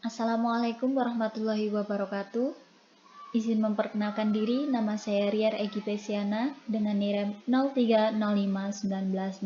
Assalamualaikum warahmatullahi wabarakatuh. Izin memperkenalkan diri, nama saya Riar Egy Pesiana dengan NIREM 0305190100,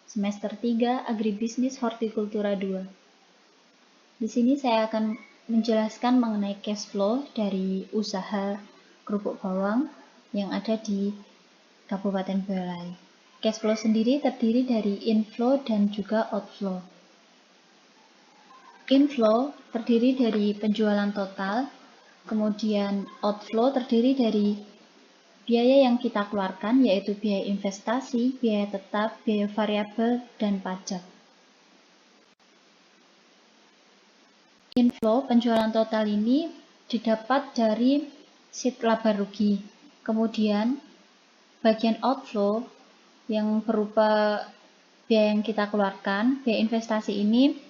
semester 3 Agribisnis Hortikultura 2. Di sini saya akan menjelaskan mengenai cash flow dari usaha kerupuk bawang yang ada di Kabupaten Boyolali. Cash flow sendiri terdiri dari inflow dan juga outflow. Inflow terdiri dari penjualan total, kemudian outflow terdiri dari biaya yang kita keluarkan, yaitu biaya investasi, biaya tetap, biaya variabel, dan pajak. Inflow penjualan total ini didapat dari sheet laba rugi. Kemudian bagian outflow yang berupa biaya yang kita keluarkan, biaya investasi ini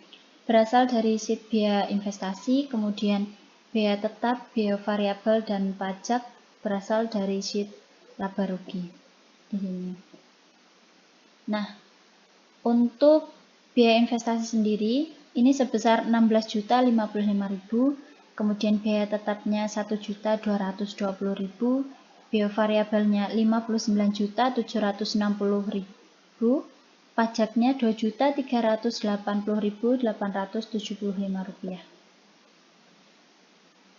berasal dari sheet biaya investasi, kemudian biaya tetap, biaya variabel, dan pajak berasal dari sheet laba rugi di sini. Nah, untuk biaya investasi sendiri ini sebesar 16.055.000, kemudian biaya tetapnya 1.220.000, biaya variabelnya 59.760.000, pajaknya 2.380.875 rupiah.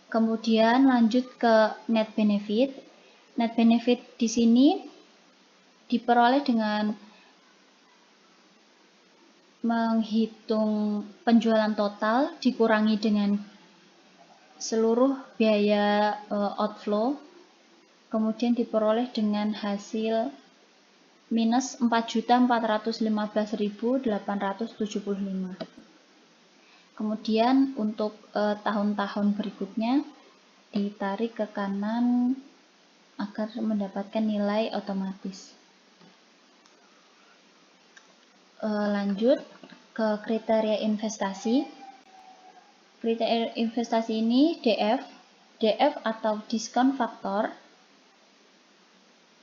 Kemudian lanjut ke net benefit. Net benefit di sini diperoleh dengan menghitung penjualan total dikurangi dengan seluruh biaya outflow, kemudian diperoleh dengan hasil minus 4.415.875. Kemudian untuk tahun-tahun berikutnya ditarik ke kanan agar mendapatkan nilai otomatis. Lanjut ke kriteria investasi. Kriteria investasi ini DF atau diskon faktor.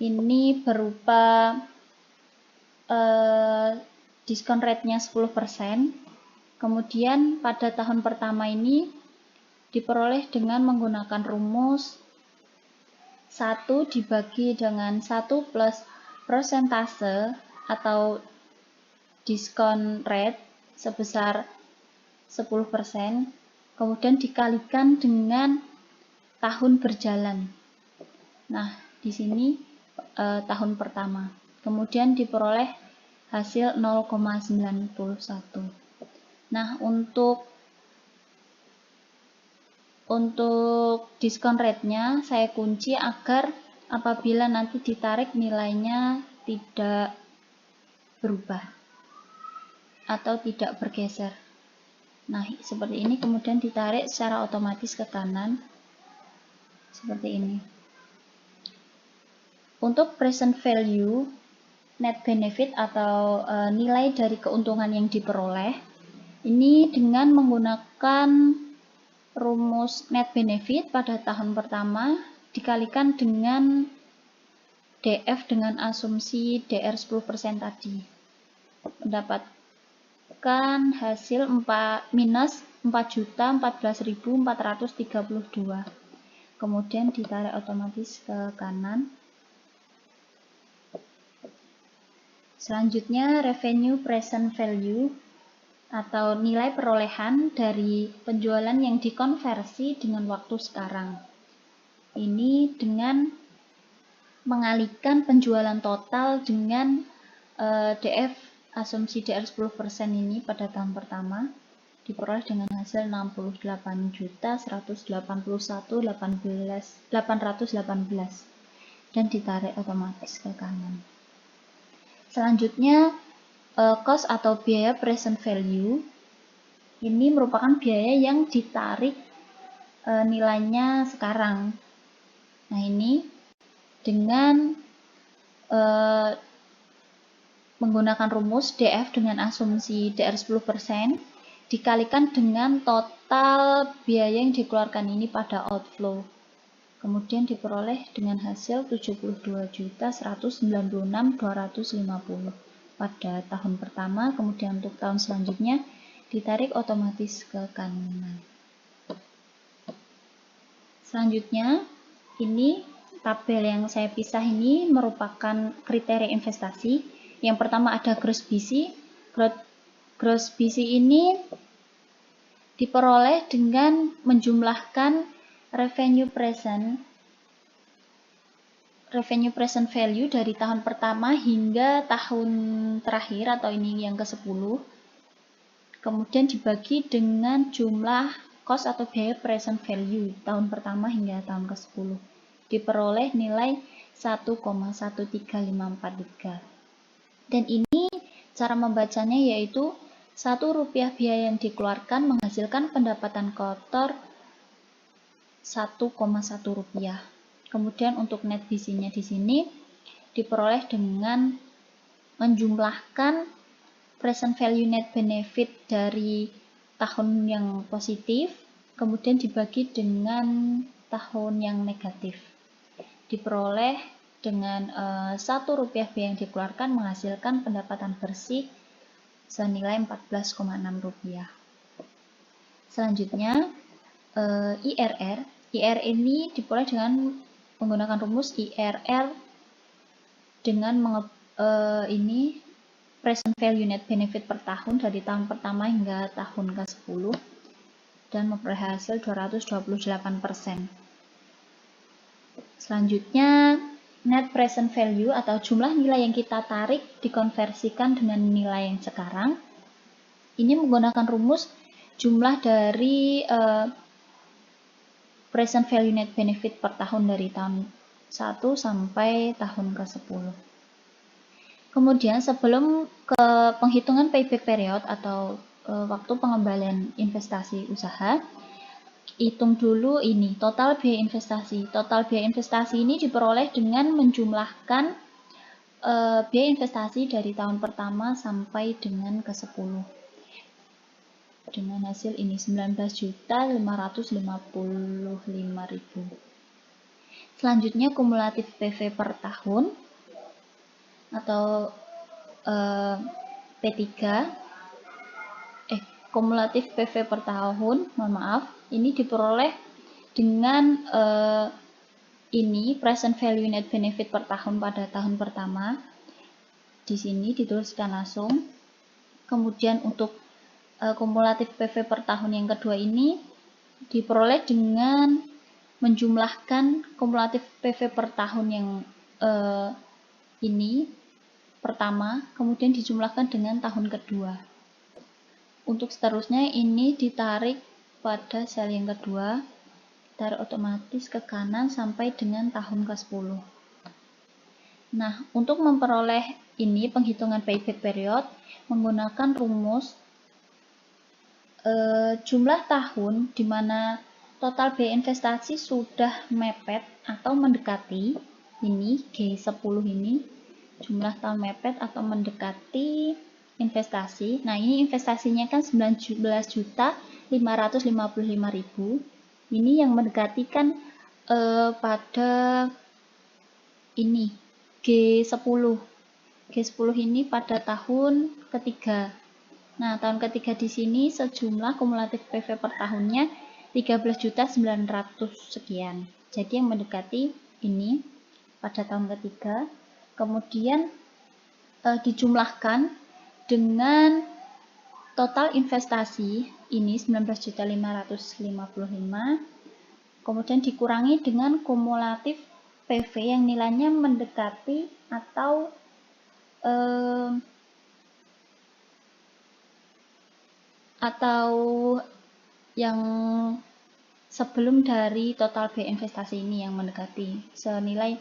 Ini berupa diskon rate-nya 10%. Kemudian pada tahun pertama ini diperoleh dengan menggunakan rumus 1 dibagi dengan 1 plus persentase atau diskon rate sebesar 10%, kemudian dikalikan dengan tahun berjalan. Nah, di sini tahun pertama. Kemudian diperoleh hasil 0,91. Nah, untuk diskon rate-nya saya kunci agar apabila nanti ditarik nilainya tidak berubah atau tidak bergeser. Nah, seperti ini, kemudian ditarik secara otomatis ke kanan seperti ini. Untuk present value net benefit atau nilai dari keuntungan yang diperoleh ini dengan menggunakan rumus net benefit pada tahun pertama dikalikan dengan DF dengan asumsi DR 10% tadi, mendapatkan hasil minus 4.014.432. Kemudian ditarik otomatis ke kanan. Selanjutnya revenue present value atau nilai perolehan dari penjualan yang dikonversi dengan waktu sekarang. Ini dengan mengalihkan penjualan total dengan DF asumsi DR 10% ini pada tahun pertama diperoleh dengan hasil 68.181.818 dan ditarik otomatis ke kanan. Selanjutnya cost atau biaya present value ini merupakan biaya yang ditarik nilainya sekarang. Nah, ini dengan menggunakan rumus DF dengan asumsi DR 10% dikalikan dengan total biaya yang dikeluarkan ini pada outflow. Kemudian diperoleh dengan hasil 72.196.250 pada tahun pertama. Kemudian untuk tahun selanjutnya ditarik otomatis ke kanan. Selanjutnya, ini tabel yang saya pisah ini merupakan kriteria investasi. Yang pertama ada gross BC. Gross BC ini diperoleh dengan menjumlahkan revenue present value dari tahun pertama hingga tahun terakhir atau ini yang ke-10. Kemudian dibagi dengan jumlah cost atau biaya present value tahun pertama hingga tahun ke-10. Diperoleh nilai 1,13543. Dan ini cara membacanya yaitu Rp1 biaya yang dikeluarkan menghasilkan pendapatan kotor Rp1,1. Kemudian untuk net BC-nya di sini diperoleh dengan menjumlahkan present value net benefit dari tahun yang positif, kemudian dibagi dengan tahun yang negatif. Diperoleh dengan Rp1 biaya yang dikeluarkan menghasilkan pendapatan bersih senilai Rp14,6. Selanjutnya, IRR. IRR ini diperoleh dengan menggunakan rumus IRR dengan ini present value net benefit per tahun dari tahun pertama hingga tahun ke-10 dan memperoleh hasil 228%. Selanjutnya, net present value atau jumlah nilai yang kita tarik dikonversikan dengan nilai yang sekarang. Ini menggunakan rumus jumlah dari present value net benefit per tahun dari tahun 1 sampai tahun ke-10. Kemudian sebelum ke penghitungan payback period atau waktu pengembalian investasi usaha, hitung dulu ini total biaya investasi. Total biaya investasi ini diperoleh dengan menjumlahkan biaya investasi dari tahun pertama sampai dengan ke-10. Dengan hasil ini 19.555.000. Selanjutnya kumulatif PV per tahun atau P3. Kumulatif PV per tahun, mohon maaf, ini diperoleh dengan ini present value net benefit per tahun pada tahun pertama. Di sini dituliskan langsung. Kemudian untuk kumulatif PV per tahun yang kedua ini diperoleh dengan menjumlahkan kumulatif PV per tahun yang ini pertama, kemudian dijumlahkan dengan tahun kedua. Untuk seterusnya ini ditarik pada sel yang kedua, tarik otomatis ke kanan sampai dengan tahun ke-10. Nah, untuk memperoleh ini penghitungan payback period menggunakan rumus jumlah tahun di mana total biaya investasi sudah mepet atau mendekati ini G10 ini jumlah tahun mepet atau mendekati investasi. Nah, ini investasinya kan 19.555.000. Ini yang mendekati kan pada ini G10. G10 ini pada tahun ketiga. Nah, tahun ketiga di sini sejumlah kumulatif PV per tahunnya 13.900 sekian. Jadi yang mendekati ini pada tahun ketiga. Kemudian dijumlahkan dengan total investasi ini 19.555, kemudian dikurangi dengan kumulatif PV yang nilainya mendekati atau yang sebelum dari total biaya investasi ini yang mendekati senilai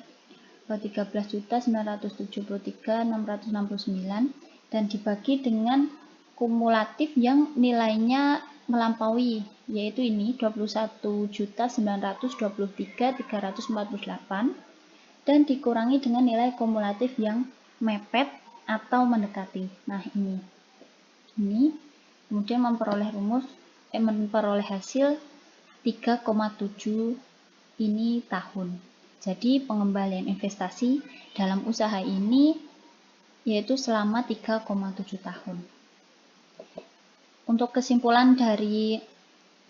13.973.669 dan dibagi dengan kumulatif yang nilainya melampaui, yaitu ini 21.923.348 dan dikurangi dengan nilai kumulatif yang mepet atau mendekati. Nah, ini kemudian memperoleh hasil 3,7 ini tahun. Jadi pengembalian investasi dalam usaha ini yaitu selama 3,7 tahun. Untuk kesimpulan dari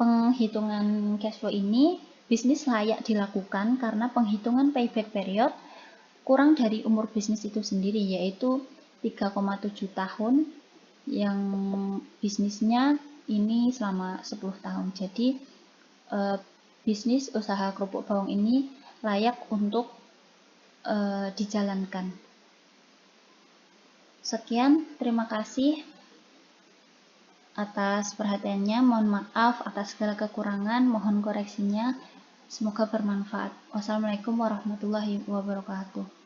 penghitungan cash flow ini, bisnis layak dilakukan karena penghitungan payback period kurang dari umur bisnis itu sendiri, yaitu 3,7 tahun, yang bisnisnya ini selama 10 tahun. Jadi bisnis usaha kerupuk bawang ini layak untuk dijalankan. Sekian, terima kasih atas perhatiannya. Mohon maaf atas segala kekurangan, mohon koreksinya. Semoga bermanfaat. Wassalamualaikum warahmatullahi wabarakatuh.